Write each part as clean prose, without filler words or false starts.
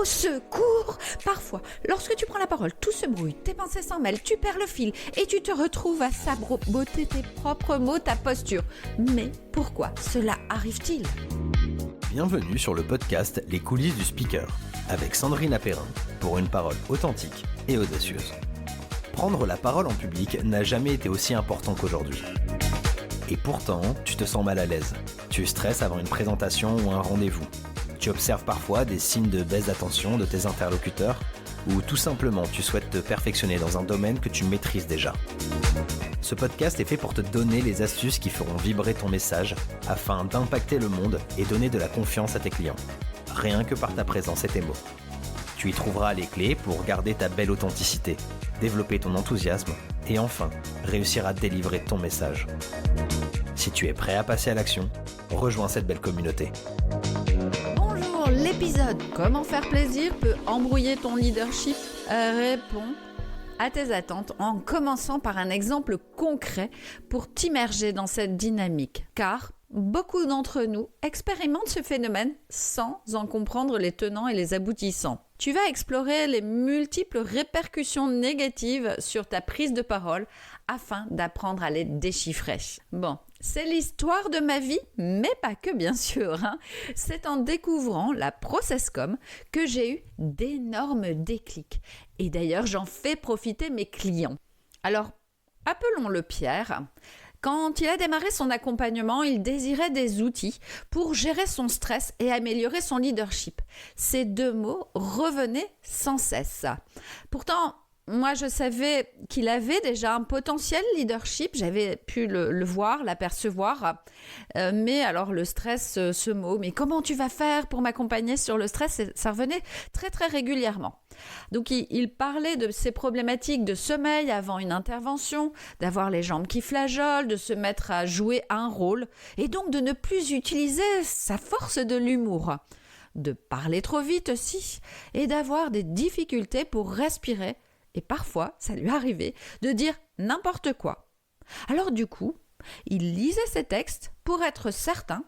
secours! Parfois, lorsque tu prends la parole, tout se brouille, tes pensées s'en mêlent, tu perds le fil et tu te retrouves à saboter tes propres mots, ta posture. Mais pourquoi cela arrive-t-il? Bienvenue sur le podcast Les coulisses du speaker, avec Sandrine Apérin, pour une parole authentique et audacieuse. Prendre la parole en public n'a jamais été aussi important qu'aujourd'hui. Et pourtant, tu te sens mal à l'aise. Tu stresses avant une présentation ou un rendez-vous. Tu observes parfois des signes de baisse d'attention de tes interlocuteurs ou tout simplement tu souhaites te perfectionner dans un domaine que tu maîtrises déjà. Ce podcast est fait pour te donner les astuces qui feront vibrer ton message afin d'impacter le monde et donner de la confiance à tes clients. Rien que par ta présence et tes mots. Tu y trouveras les clés pour garder ta belle authenticité, développer ton enthousiasme et enfin réussir à délivrer ton message. Si tu es prêt à passer à l'action, rejoins cette belle communauté. Bonjour, l'épisode Comment faire plaisir peut embrouiller ton leadership répond à tes attentes en commençant par un exemple concret pour t'immerger dans cette dynamique. Car beaucoup d'entre nous expérimentent ce phénomène sans en comprendre les tenants et les aboutissants. Tu vas explorer les multiples répercussions négatives sur ta prise de parole afin d'apprendre à les déchiffrer. Bon, c'est l'histoire de ma vie, mais pas que bien sûr. C'est en découvrant la ProcessCom que j'ai eu d'énormes déclics. Et d'ailleurs, j'en fais profiter mes clients. Alors, appelons-le Pierre. Quand il a démarré son accompagnement, il désirait des outils pour gérer son stress et améliorer son leadership. Ces deux mots revenaient sans cesse. Pourtant, moi, je savais qu'il avait déjà un potentiel leadership. J'avais pu le voir, l'apercevoir. Mais alors, le stress, ce mot, mais comment tu vas faire pour m'accompagner sur le stress? Ça revenait très, très régulièrement. Donc, il parlait de ces problématiques de sommeil avant une intervention, d'avoir les jambes qui flageolent, de se mettre à jouer un rôle et donc de ne plus utiliser sa force de l'humour, de parler trop vite aussi et d'avoir des difficultés pour respirer. Et parfois, ça lui arrivait de dire n'importe quoi. Alors du coup, il lisait ses textes pour être certain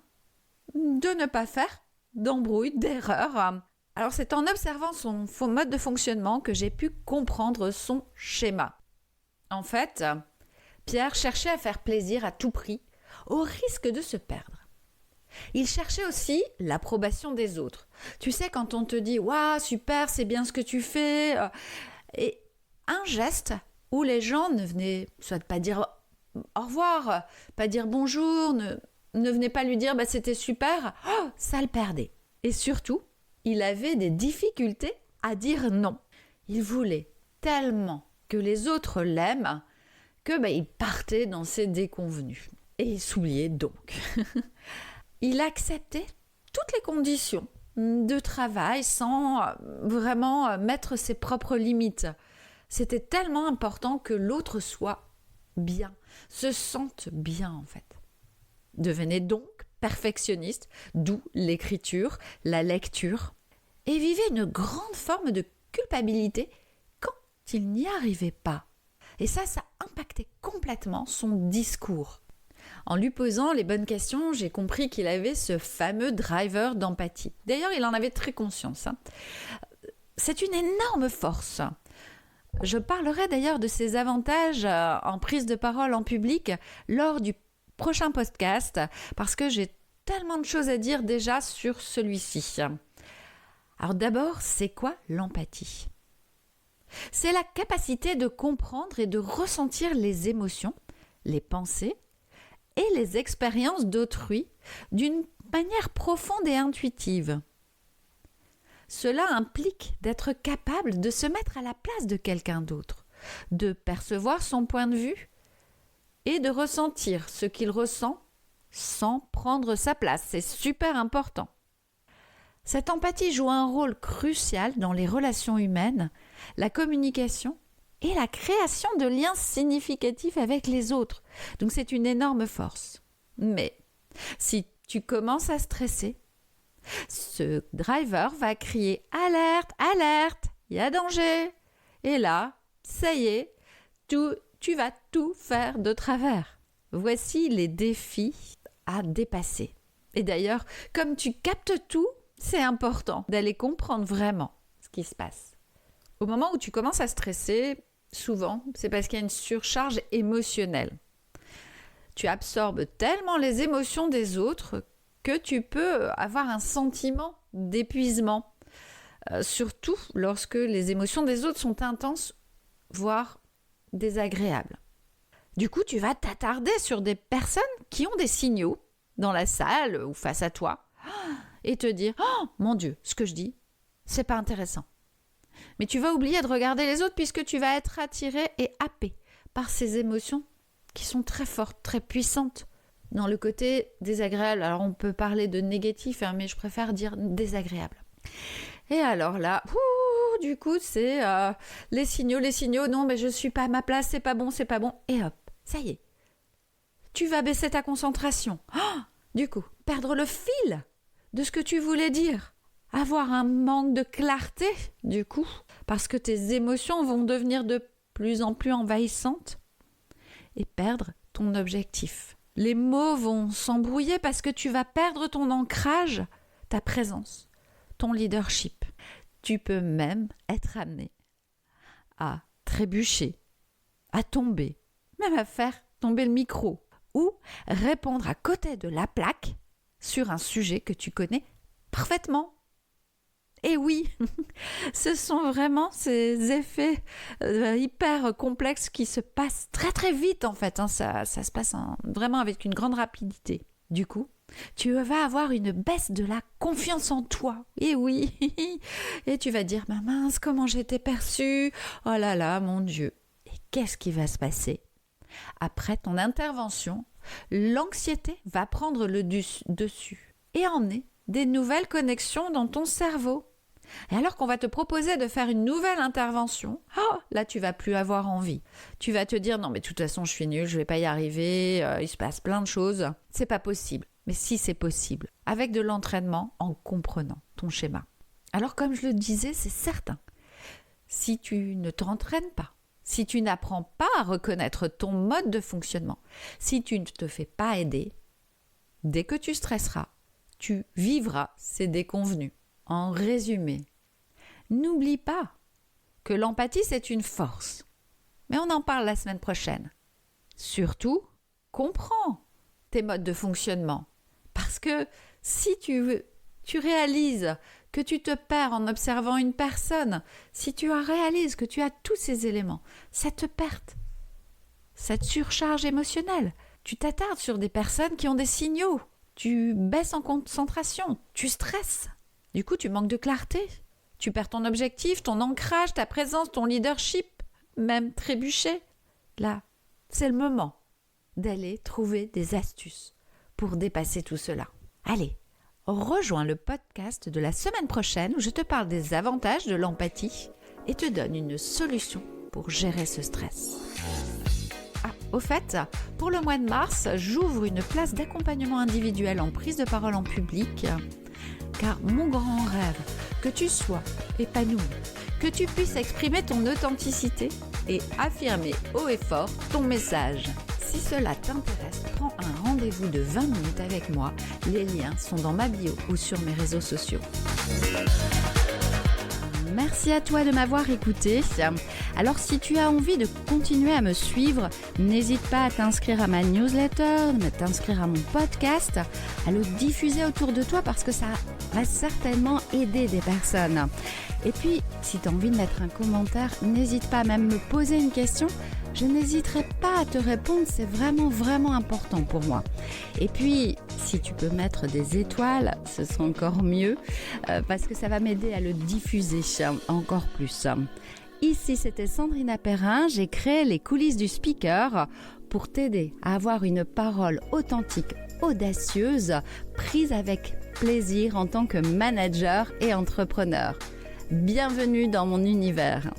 de ne pas faire d'embrouille, d'erreur. Alors c'est en observant son faux mode de fonctionnement que j'ai pu comprendre son schéma. En fait, Pierre cherchait à faire plaisir à tout prix, au risque de se perdre. Il cherchait aussi l'approbation des autres. Tu sais, quand on te dit « Waouh, super, c'est bien ce que tu fais !» Et un geste où les gens ne venaient soit pas dire au revoir, pas dire bonjour, ne venaient pas lui dire bah, c'était super, ça le perdait. Et surtout, il avait des difficultés à dire non. Il voulait tellement que les autres l'aiment que il partait dans ses déconvenues. Et il s'oubliait donc. Il acceptait toutes les conditions de travail sans vraiment mettre ses propres limites. C'était tellement important que l'autre soit bien, se sente bien en fait. Devenait donc perfectionniste, d'où l'écriture, la lecture, et vivait une grande forme de culpabilité quand il n'y arrivait pas. Et ça impactait complètement son discours. En lui posant les bonnes questions, j'ai compris qu'il avait ce fameux driver d'empathie. D'ailleurs, il en avait très conscience. C'est une énorme force. Je parlerai d'ailleurs de ses avantages en prise de parole en public lors du prochain podcast parce que j'ai tellement de choses à dire déjà sur celui-ci. Alors d'abord, c'est quoi l'empathie? C'est la capacité de comprendre et de ressentir les émotions, les pensées et les expériences d'autrui d'une manière profonde et intuitive. Cela implique d'être capable de se mettre à la place de quelqu'un d'autre, de percevoir son point de vue et de ressentir ce qu'il ressent sans prendre sa place. C'est super important. Cette empathie joue un rôle crucial dans les relations humaines, la communication et la création de liens significatifs avec les autres. Donc c'est une énorme force. Mais si tu commences à stresser, ce driver va crier « Alerte, alerte, il y a danger !» Et là, ça y est, tu vas tout faire de travers. Voici les défis à dépasser. Et d'ailleurs, comme tu captes tout, c'est important d'aller comprendre vraiment ce qui se passe. Au moment où tu commences à stresser, souvent, c'est parce qu'il y a une surcharge émotionnelle. Tu absorbes tellement les émotions des autres que tu peux avoir un sentiment d'épuisement. Surtout lorsque les émotions des autres sont intenses, voire désagréables. Du coup, tu vas t'attarder sur des personnes qui ont des signaux dans la salle ou face à toi et te dire « Oh, mon Dieu, ce que je dis, c'est pas intéressant. » Mais tu vas oublier de regarder les autres puisque tu vas être attiré et happé par ces émotions qui sont très fortes, très puissantes. Dans le côté désagréable, alors on peut parler de négatif, mais je préfère dire désagréable. Et alors là, du coup, c'est les signaux, non, mais je suis pas à ma place, c'est pas bon, et hop, ça y est. Tu vas baisser ta concentration. Du coup, perdre le fil de ce que tu voulais dire. Avoir un manque de clarté, du coup, parce que tes émotions vont devenir de plus en plus envahissantes et perdre ton objectif. Les mots vont s'embrouiller parce que tu vas perdre ton ancrage, ta présence, ton leadership. Tu peux même être amené à trébucher, à tomber, même à faire tomber le micro ou répondre à côté de la plaque sur un sujet que tu connais parfaitement. Et oui, ce sont vraiment ces effets hyper complexes qui se passent très très vite en fait. Ça se passe vraiment avec une grande rapidité. Du coup, tu vas avoir une baisse de la confiance en toi. Et oui, et tu vas dire, bah mince, comment j'étais perçue. Oh là là, mon Dieu. Et qu'est-ce qui va se passer ? Après ton intervention, l'anxiété va prendre le dessus et emmener des nouvelles connexions dans ton cerveau. Et alors qu'on va te proposer de faire une nouvelle intervention, là tu vas plus avoir envie. Tu vas te dire non mais de toute façon je suis nulle, je vais pas y arriver, il se passe plein de choses, c'est pas possible. Mais si c'est possible, avec de l'entraînement, en comprenant ton schéma. Alors comme je le disais, c'est certain, si tu ne t'entraînes pas, si tu n'apprends pas à reconnaître ton mode de fonctionnement, si tu ne te fais pas aider, dès que tu stresseras, tu vivras ces déconvenus. En résumé, n'oublie pas que l'empathie, c'est une force. Mais on en parle la semaine prochaine. Surtout, comprends tes modes de fonctionnement. Parce que si tu réalises que tu te perds en observant une personne, si tu réalises que tu as tous ces éléments, cette perte, cette surcharge émotionnelle, tu t'attardes sur des personnes qui ont des signaux, tu baisses en concentration, tu stresses. Du coup, tu manques de clarté. Tu perds ton objectif, ton ancrage, ta présence, ton leadership, même trébucher. Là, c'est le moment d'aller trouver des astuces pour dépasser tout cela. Allez, rejoins le podcast de la semaine prochaine où je te parle des avantages de l'empathie et te donne une solution pour gérer ce stress. Au fait, pour le mois de mars, j'ouvre une place d'accompagnement individuel en prise de parole en public. Car mon grand rêve, que tu sois épanoui, que tu puisses exprimer ton authenticité et affirmer haut et fort ton message. Si cela t'intéresse, prends un rendez-vous de 20 minutes avec moi. Les liens sont dans ma bio ou sur mes réseaux sociaux. Merci à toi de m'avoir écouté. Alors si tu as envie de continuer à me suivre, n'hésite pas à t'inscrire à ma newsletter, à t'inscrire à mon podcast, à le diffuser autour de toi parce que ça va certainement aider des personnes. Et puis, si tu as envie de mettre un commentaire, n'hésite pas à même me poser une question. Je n'hésiterai pas à te répondre, c'est vraiment, vraiment important pour moi. Et puis, si tu peux mettre des étoiles, ce sera encore mieux parce que ça va m'aider à le diffuser encore plus. Ici, c'était Sandrine Perrin. J'ai créé les coulisses du speaker pour t'aider à avoir une parole authentique, audacieuse, prise avec plaisir en tant que manager et entrepreneur. Bienvenue dans mon univers.